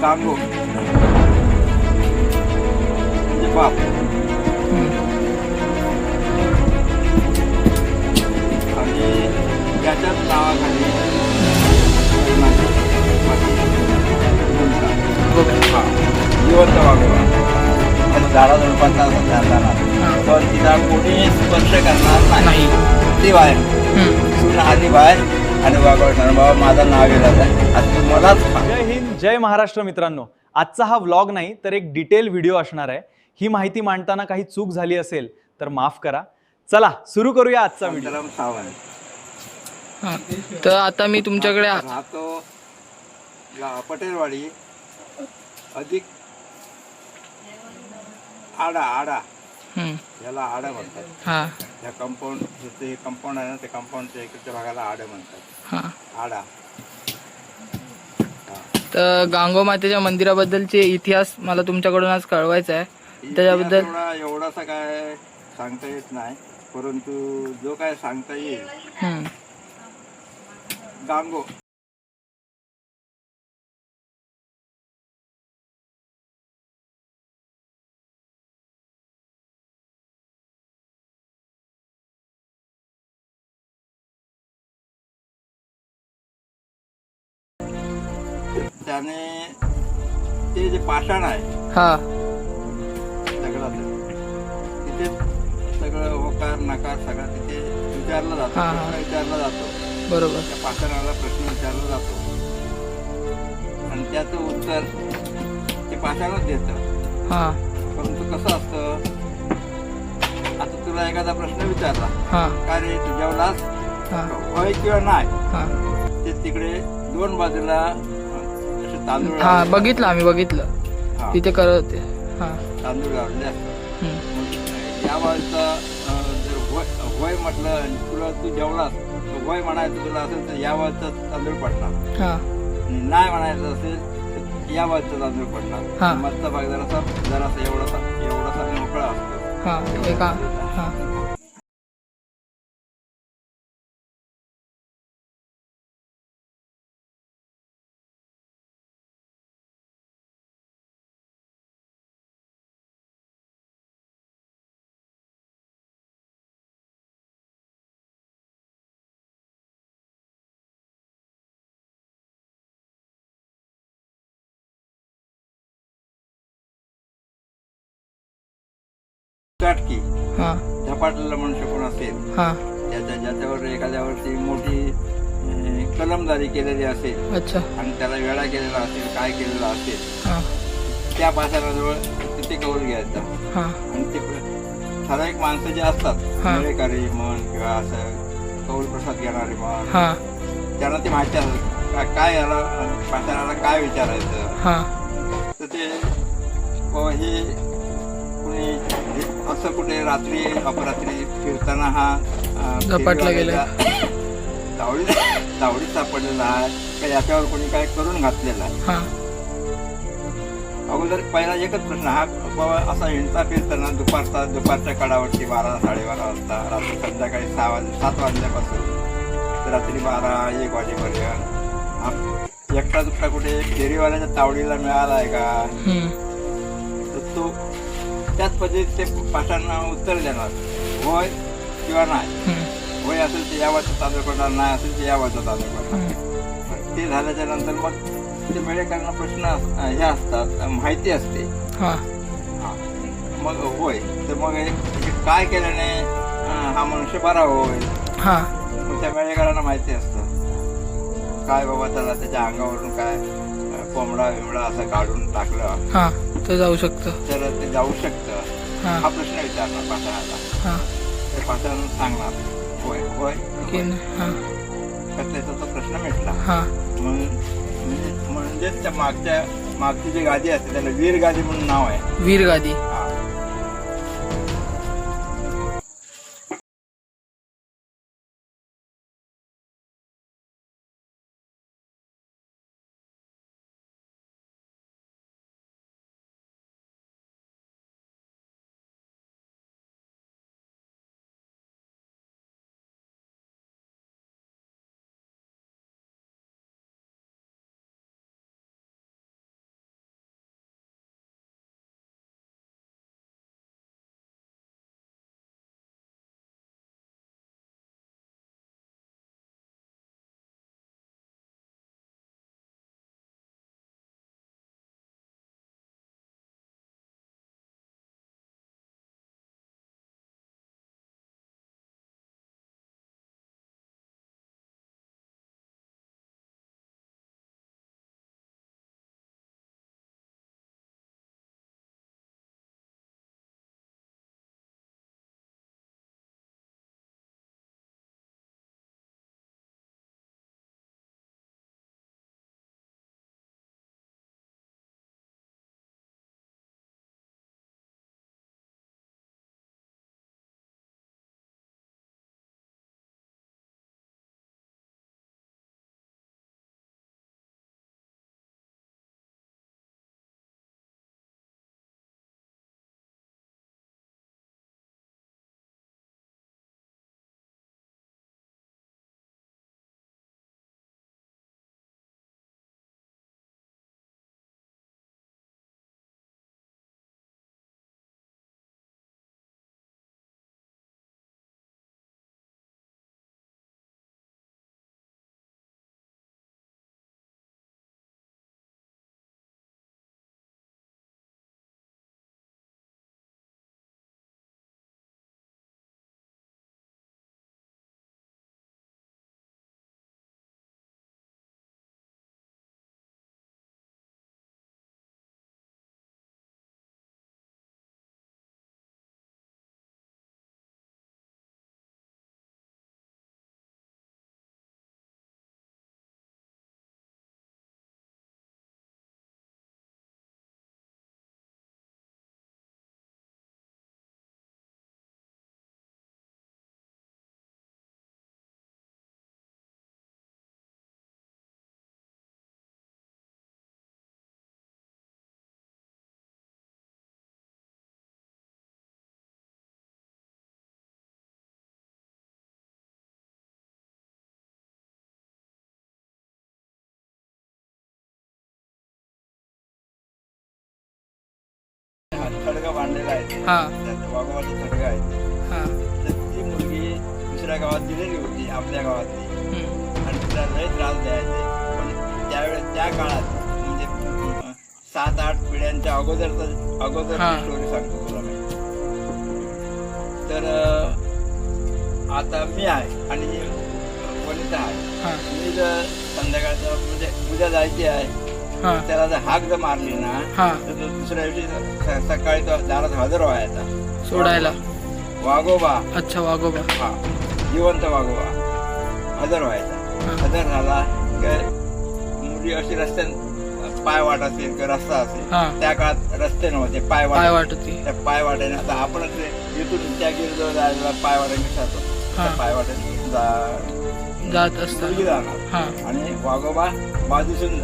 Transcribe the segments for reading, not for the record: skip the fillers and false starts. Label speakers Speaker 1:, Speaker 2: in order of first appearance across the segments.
Speaker 1: गांगो म्हणजे बाप. आणि त्याच्याच नावाखाली हा जिवंत वाघोबा आणि झाडाझुडपांचा ध्यान राहणार, पण तिला कोणी स्पर्श करणार नाही. ती बाहेर सून आली बाहेर आणि वाघोबा बाबा माझं नाव गेलं आता तू मलाच खा.
Speaker 2: जय हिंद, जय महाराष्ट्र. मित्रांनो, आजचा हा व्लॉग नाही तर एक डिटेल व्हिडिओ असणार आहे. ही माहिती मांडताना काही चूक झाली असेल तर माफ करा. चला सुरू करूया आजचा व्हिडिओ.
Speaker 1: शांताराम सावंत
Speaker 3: तर आता मी तुमच्याकडे
Speaker 1: राहतो पटेलवाडी अधिक आडा. आडा याला आडा म्हणतात.
Speaker 3: हा
Speaker 1: या कंपाऊंड हे कंपाऊंड आहे ना, ते कंपाऊंडच्या इकडच्या भागाला आडा म्हणतात.
Speaker 3: हा
Speaker 1: आडा.
Speaker 3: तर गांगो मातेच्या मंदिराबद्दलचे इतिहास मला तुमच्याकडून आज कळवायचा आहे. त्याच्याबद्दल
Speaker 1: एवढासा काय सांगता येत नाही, परंतु जो काय सांगता येईल. गांगो त्याने ते जे पाषाण आहे
Speaker 3: हा
Speaker 1: दगडात, तिथे सगळं होकार नकार सगळं तिथे विचारला जातो.
Speaker 3: हा, हा.
Speaker 1: प्रश्न विचारला जातो.
Speaker 3: बरोबर.
Speaker 1: त्या पाषाणाला प्रश्न विचारला जातो आणि त्याचं उत्तर ते पाषाणच देतं.
Speaker 3: हा
Speaker 1: परंतु कसं असतं, आता तुला एखादा प्रश्न विचारला,
Speaker 3: हा
Speaker 1: काय रे तू जेवलास,
Speaker 3: हा
Speaker 1: होय किंवा नाही,
Speaker 3: हा
Speaker 1: ते तिकडे दोन बाजूला असे तांदूळ
Speaker 3: हा
Speaker 1: लावलेले
Speaker 3: बघितलं, आम्ही बघितलं
Speaker 1: असतात. हा,
Speaker 3: तिथे करत होते. हा
Speaker 1: तांदूळ लावलेले असतात.
Speaker 3: हम्म.
Speaker 1: या बाजूचा जर होय म्हटलं आणि तुला तू जेवलास, तर होय म्हणायचं तुला असेल तर या बाजूचा तांदूळ पडणार.
Speaker 3: हा
Speaker 1: आणि नाही म्हणायचं असेल तर या बाजूचा तांदूळ
Speaker 3: हा.
Speaker 1: पडणार. मधला भाग जरासा एवढासा मोकळा असतो.
Speaker 3: हा एका हा
Speaker 1: चाटकी
Speaker 3: हा
Speaker 1: झपाटलेला मनुष्य कोण असेल,
Speaker 3: हा
Speaker 1: ज्याच्यावर एखाद्या वर्षी मोठी कलमदारी केलेली असेल
Speaker 3: अच्छा
Speaker 1: आणि त्याला वेळा केलेला असेल, काय केलेला असेल,
Speaker 3: हा
Speaker 1: त्या पाषाणाजवळ तिथे कौल घ्यायचा.
Speaker 3: हा
Speaker 1: आणि ते ठराविक माणसं जे असतात,
Speaker 3: हा.
Speaker 1: मेळेकरी म्हण किंवा असं कौल प्रसाद घेणारे म्हण,
Speaker 3: हा
Speaker 1: त्यांना ते माहिती असतं काय याला पाषाणाला काय विचारायचं.
Speaker 3: हा
Speaker 1: तर ते हे कुणी असं कुठे रात्री अपरात्री फिरताना हा
Speaker 3: झपाटला गेला.
Speaker 1: तावडीत सापडलेला आहे का याच्यावर कोणी काय करून घातलेला आहे.
Speaker 3: हा
Speaker 1: अगोदर पहिला एकच प्रश्न, हा बाबा असा हिंडता फिरताना दुपारच्या काळावरती 12-12:30 वाजता, रात्री संध्याकाळी 7 वाजल्यापासून तर रात्री 12-1 वाजेपर्यंत हा एकटा दुसरा कुठे फेरीवाल्याच्या तावडीला मिळाला आहे का,
Speaker 3: हम्म.
Speaker 1: तर तो त्याच पद्धतीत ते पाषाणना उत्तर देणार, होय किंवा नाही.
Speaker 3: हम्म.
Speaker 1: होय असेल तर या वाजता तांदूळ पडणार, नाही असेल तर या वाजता तांदूळ पडणार. ते झाल्याच्या नंतर मग ते मेळेकरांना प्रश्न हे असतात, माहिती असते.
Speaker 3: हा
Speaker 1: मग होय तर मग काय केल्याने हा मनुष्य बरा होईल.
Speaker 3: हा
Speaker 1: मग त्या मेळेकरांना माहिती असतं काय बाबा त्याला त्याच्या अंगावरून काय कोंबडा बिमडा असं काढून टाकलं
Speaker 3: हा ते जाऊ शकतं.
Speaker 1: तर ते जाऊ शकतं.
Speaker 3: हा
Speaker 1: हा प्रश्न विचारणार पाषाणाला.
Speaker 3: हा
Speaker 1: ते पाषाण सांगणार होय होय
Speaker 3: की
Speaker 1: होय.
Speaker 3: नाही. हा
Speaker 1: तर त्याचा तो प्रश्न मिटला.
Speaker 3: हा
Speaker 1: म्हणजेच त्या मागची जी गादी असते त्याला वीर गादी म्हणून नाव आहे.
Speaker 3: वीरगादी.
Speaker 1: हा थडगा बांधलेला आहे ते.
Speaker 3: हा
Speaker 1: त्यात वाघोबाचा थडगा आहे ते.
Speaker 3: हा
Speaker 1: तर ती मुलगी दुसऱ्या गावात दिलेली होती आपल्या गावातली
Speaker 3: हम्म.
Speaker 1: आणि तिला लय त्रास द्यायचे. पण त्यावेळेस त्या काळात म्हणजे 7-8 पिढ्यांच्या अगोदर
Speaker 3: हा.
Speaker 1: स्टोरी सांगतो तुला मी. तर आता मी आहे आणि वनिता आहे.
Speaker 3: हा
Speaker 1: मी जर संध्याकाळचं म्हणजे उद्या जायची आहे,
Speaker 3: हा
Speaker 1: त्याला जर हाक जर मारली ना
Speaker 3: हा
Speaker 1: तर तो दुसऱ्या दिवशी सकाळी तो दारात हजर व्हायचा
Speaker 3: सोडायला.
Speaker 1: वाघोबा.
Speaker 3: अच्छा वाघोबा.
Speaker 1: हा जिवंत वाघोबा हजर व्हायचा.
Speaker 3: हा.
Speaker 1: हजर झाला की मुली अशी रस्त्यात पाय वाट असेल किंवा रस्ता असेल,
Speaker 3: हा.
Speaker 1: त्या काळात रस्ते नव्हते,
Speaker 3: पाय
Speaker 1: पाय
Speaker 3: वाटती.
Speaker 1: त्या पाय वाटेने आता आपण इथून त्या गिरजवळ जायला पाय वाटेने जातो.
Speaker 3: हा.
Speaker 1: त्या पाय वाटेने
Speaker 3: जात
Speaker 1: मुलगी
Speaker 3: असतात.
Speaker 1: जाणार
Speaker 3: हा
Speaker 1: आणि वाघोबा बाजूसून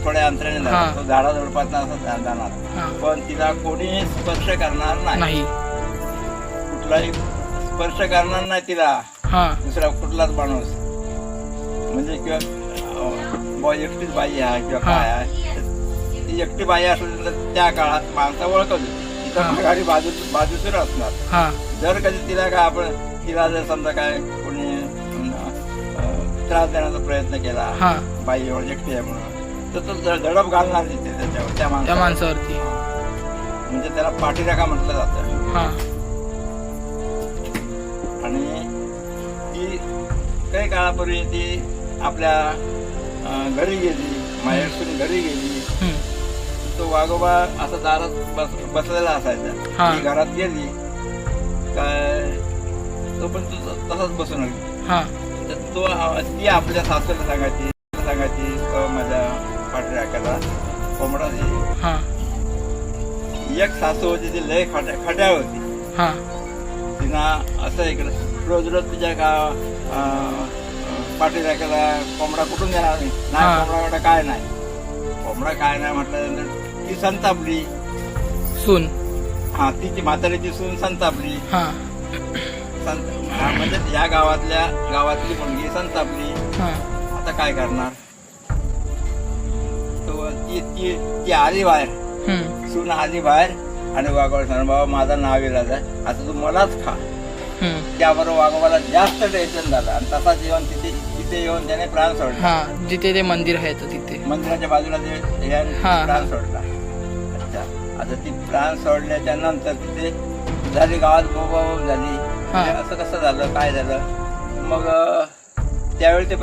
Speaker 1: थोड्या अंतराने
Speaker 3: हा.
Speaker 1: जाणार. तो झाडाजवळपास असं जाणार,
Speaker 3: हा
Speaker 1: पण तिला कोणी स्पर्श करणार नाही.
Speaker 3: नाही.
Speaker 1: कुठलाही स्पर्श करणार नाही तिला
Speaker 3: हा
Speaker 1: दुसरा कुठलाच माणूस. म्हणजे किंवा एकटीच बाई आहे किंवा
Speaker 3: हा.
Speaker 1: काय आहे, ती एकटी बाई असेल तर त्या काळात माणसं ओळखत होती. तिथं
Speaker 3: हा.
Speaker 1: माघारी बाजूसून असणार.
Speaker 3: हा
Speaker 1: जर कधी तिला काय आपण तिला जर समजा काय कोणी त्रास देण्याचा प्रयत्न केला,
Speaker 3: हा
Speaker 1: बाई एवढी एकटी आहे म्हणून, तर तो दडप घालणार तिथे त्याच्यावर त्या
Speaker 3: त्या
Speaker 1: माणसावर.
Speaker 3: माणसावरती.
Speaker 1: म्हणजे त्याला पाठीराखा म्हटलं जातं.
Speaker 3: हा
Speaker 1: आणि ती काही काळापूर्वी ती आपल्या घरी गेली, माहेरसून घरी गेली.
Speaker 3: हम्म.
Speaker 1: तो वाघोबा असा दारात बसलेला असायचा.
Speaker 3: हा.
Speaker 1: ती घरात गेली काय तो पण तसाच बसून होती.
Speaker 3: हा
Speaker 1: तर ती आपल्या सासूला सांगायची माझ्या पाठीराखाला कोंबडा दे.
Speaker 3: हा
Speaker 1: एक सासू होती ती लय खट्या होती.
Speaker 3: हा
Speaker 1: तिनं असं इकडं रोज तिच्या पाठीराखाला कोंबडा कुठून देणार नाही.
Speaker 3: हा.
Speaker 1: कोंबडा काय नाही म्हटल्यानंतर ती संतापली.
Speaker 3: सून.
Speaker 1: हा तिची म्हातारीची सून संतापली.
Speaker 3: हा
Speaker 1: म्हणजे या गावातली मुलगी संतापली.
Speaker 3: हा
Speaker 1: आता काय करणार. तो ती आली बाहेर.
Speaker 3: हम्म.
Speaker 1: सून आली बाहेर आणि वाघोबा सांग बाबा माझं नाव इलाज आहे, आता तू मलाच खा.
Speaker 3: हम्म.
Speaker 1: त्याबरोबर वाघोबाला जास्त टेन्शन झालं आणि तसाच येऊन तिथे येऊन त्याने प्राण सोडला.
Speaker 3: हा जिथे ते मंदिर आहे तर तिथे
Speaker 1: मंदिराच्या बाजूला ते याने
Speaker 3: हा.
Speaker 1: प्राण सोडला. अच्छा, आता ती प्राण सोडल्याच्या नंतर तिथे झाली गावात बोबाबोब झाली.
Speaker 3: हा.
Speaker 1: असं कसं झालं काय झालं. मग त्यावेळी ते